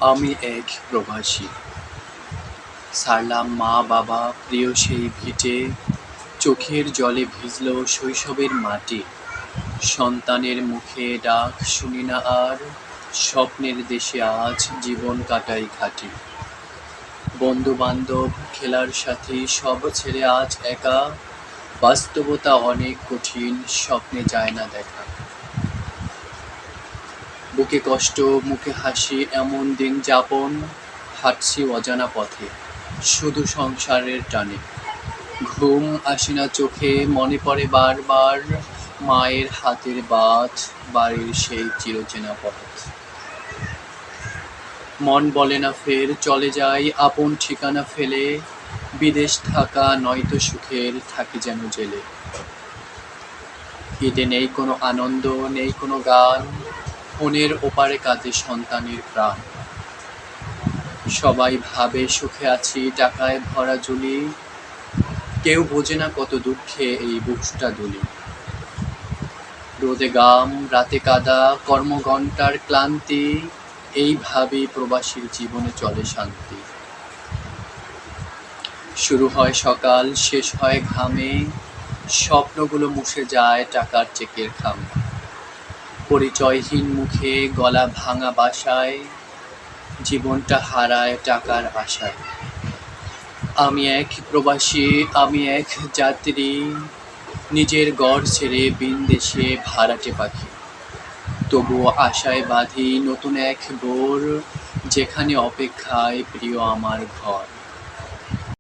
আমি এক প্রবাসী। ছাড়লাম মা-বাবা, প্রিয় সেই ভিটে, চোখের জলে ভিজল শৈশবের মাটি। সন্তানের মুখে ডাক শুনি না আর, স্বপ্নের দেশে আজ জীবন কাটাই খাঁটি। বন্ধু-বান্ধব, খেলার সাথী সব ছেড়ে আজ একা, বাস্তবতা অনেক কঠিন, স্বপ্নে যায় না দেখা। বুকে কষ্ট, মুখে হাসি, এমন দিন যাপন, হাঁটছি অজানা পথে, শুধু সংসারের টানে। ঘুম আসে না চোখে, মনে পড়ে বারবার মায়ের হাতের ভাত, বাড়ির সেই চিরচেনা পথ। মন বলে না ফের চলে যাই আপন ঠিকানা ফেলে, বিদেশ থাকা নয়তো সুখের, থাকি যেন জেলে। ঈদে নেই কোনো আনন্দ, নেই কোনো গান, ফোনের ওপারে কাঁদে সন্তানের প্রাণ। সবাই ভাবে সুখে আছি, টাকায় ভরা ঝুলি, কেউ বোঝে না কত দুঃখে এই বুকটা দুলি। রোদে ঘাম, রাতে কাদা, কর্মঘণ্টার ক্লান্তি, এইভাবেই প্রবাসীর জীবনে চলে শান্তি। শুরু হয় সকাল, শেষ হয় ঘামে, স্বপ্নগুলো মুছে যায় টাকার চেকের খামে। পরিচয়হীন মুখে, গলা ভাঙা বাসায়, জীবনটা হারায় টাকার আশায়। আমি এক প্রবাসী, আমি এক যাত্রী, নিজের ঘর ছেড়ে ভিনদেশে ভাড়াটে পাখি। তবুও আশায় বাঁধি নতুন এক ভোর, যেখানে অপেক্ষায় প্রিয় আমার ঘর।